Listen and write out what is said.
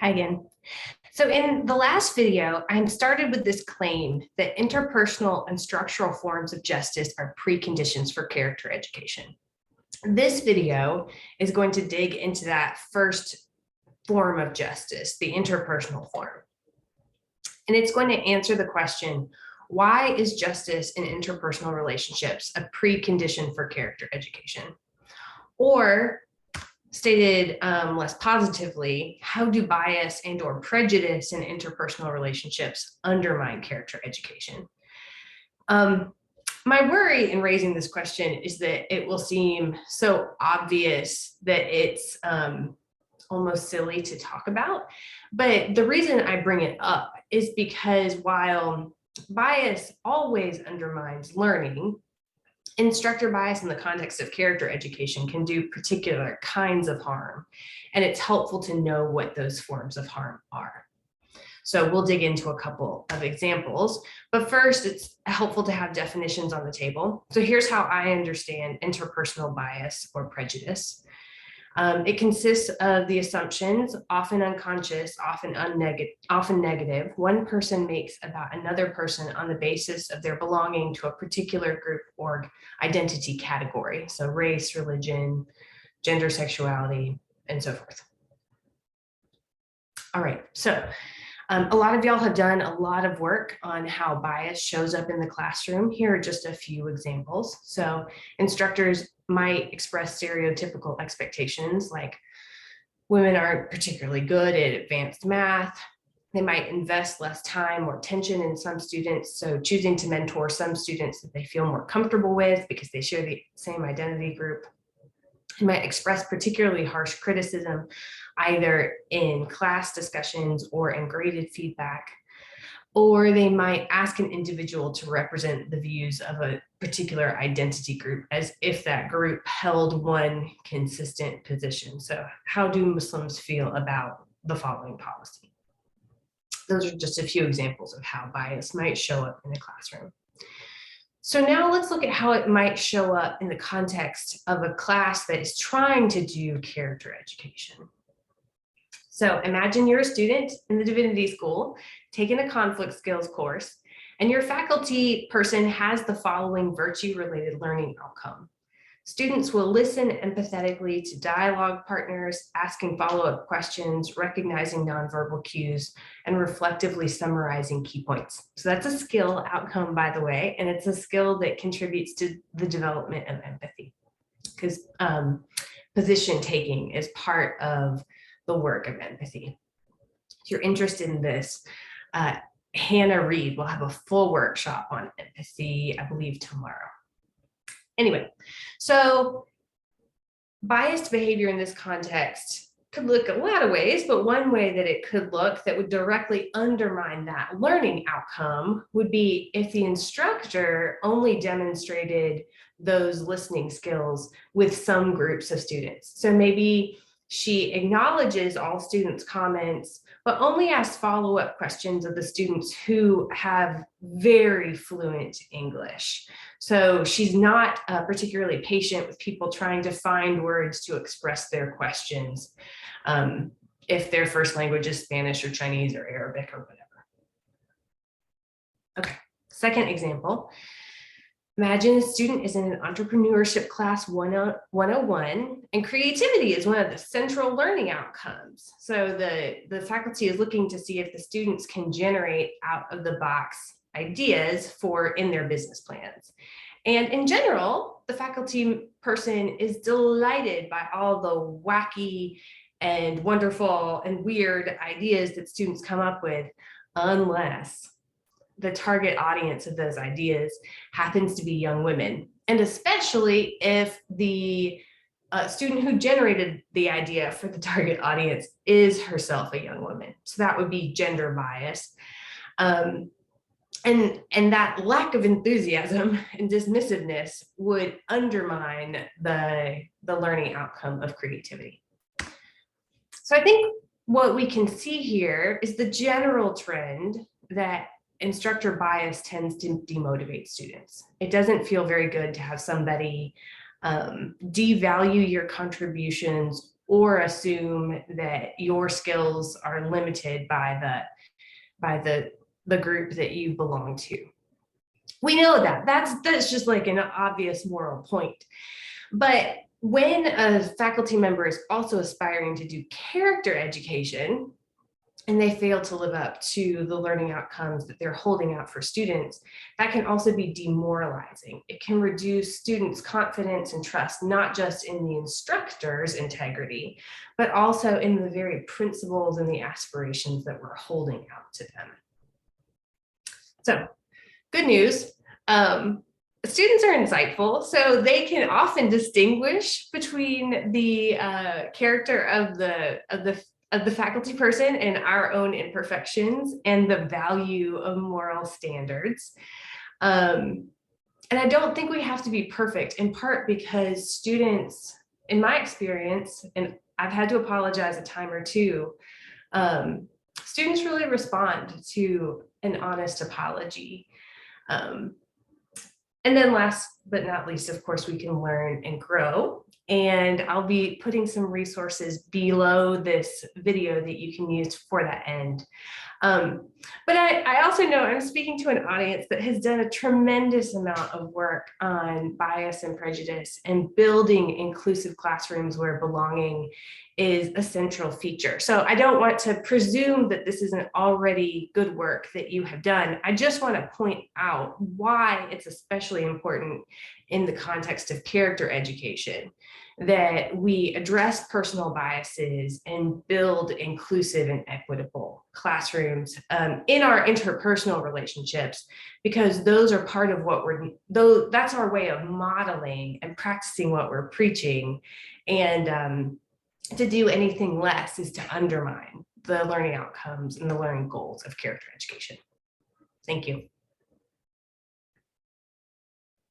Hi again. So in the last video, I started with this claim that interpersonal and structural forms of justice are preconditions for character education. This video is going to dig into that first form of justice, the interpersonal form. And it's going to answer the question, why is justice in interpersonal relationships a precondition for character education? Or stated less positively, how do bias and or prejudice in interpersonal relationships undermine character education? My worry in raising this question is that it will seem so obvious that it's almost silly to talk about. But the reason I bring it up is because while bias always undermines learning, instructor bias in the context of character education can do particular kinds of harm, and it's helpful to know what those forms of harm are. So we'll dig into a couple of examples, but first it's helpful to have definitions on the table. So here's how I understand interpersonal bias or prejudice. It consists of the assumptions, often unconscious, often negative, one person makes about another person on the basis of their belonging to a particular group or identity category. So race, religion, gender, sexuality, and so forth. All right, so a lot of y'all have done a lot of work on how bias shows up in the classroom. Here are just a few examples. So instructors might express stereotypical expectations like women aren't particularly good at advanced math. They might invest less time or attention in some students, so choosing to mentor some students that they feel more comfortable with because they share the same identity group. They might express particularly harsh criticism either in class discussions or in graded feedback, or they might ask an individual to represent the views of a particular identity group as if that group held one consistent position. So how do Muslims feel about the following policy? Those are just a few examples of how bias might show up in a classroom. So now let's look at how it might show up in the context of a class that is trying to do character education. So imagine you're a student in the divinity school, taking a conflict skills course, and your faculty person has the following virtue-related learning outcome. Students will listen empathetically to dialogue partners, asking follow-up questions, recognizing nonverbal cues, and reflectively summarizing key points. So that's a skill outcome, by the way, and it's a skill that contributes to the development of empathy, because position taking is part of the work of empathy. If you're interested in this, Hannah Reed will have a full workshop on empathy, I believe tomorrow. Anyway, so biased behavior in this context could look a lot of ways, but one way that it could look that would directly undermine that learning outcome would be if the instructor only demonstrated those listening skills with some groups of students. So maybe she acknowledges all students' comments, but only asks follow-up questions of the students who have very fluent English. So she's not particularly patient with people trying to find words to express their questions if their first language is Spanish or Chinese or Arabic or whatever. Okay, second example. Imagine a student is in an entrepreneurship class 101, and creativity is one of the central learning outcomes. So the faculty is looking to see if the students can generate out of the box ideas in their business plans. And in general, the faculty person is delighted by all the wacky and wonderful and weird ideas that students come up with, unless the target audience of those ideas happens to be young women, and especially if the student who generated the idea for the target audience is herself a young woman. So that would be gender bias. And that lack of enthusiasm and dismissiveness would undermine the learning outcome of creativity. So I think what we can see here is the general trend that instructor bias tends to demotivate students. It doesn't feel very good to have somebody devalue your contributions or assume that your skills are limited by the group that you belong to. We know that that's just like an obvious moral point. But when a faculty member is also aspiring to do character education, and they fail to live up to the learning outcomes that they're holding out for students, that can also be demoralizing. It can reduce students' confidence and trust, not just in the instructor's integrity, but also in the very principles and the aspirations that we're holding out to them. So, good news. Students are insightful, so they can often distinguish between the character of the faculty person and our own imperfections and the value of moral standards. And I don't think we have to be perfect, in part because students, in my experience, and I've had to apologize a time or two, students really respond to an honest apology. And then last but not least, of course, we can learn and grow. And I'll be putting some resources below this video that you can use for that end. But I also know I'm speaking to an audience that has done a tremendous amount of work on bias and prejudice and building inclusive classrooms where belonging is a central feature. So I don't want to presume that this isn't already good work that you have done. I just want to point out why it's especially important in the context of character education that we address personal biases and build inclusive and equitable classrooms in our interpersonal relationships, because those are part of what that's our way of modeling and practicing what we're preaching. And to do anything less is to undermine the learning outcomes and the learning goals of character education. Thank you.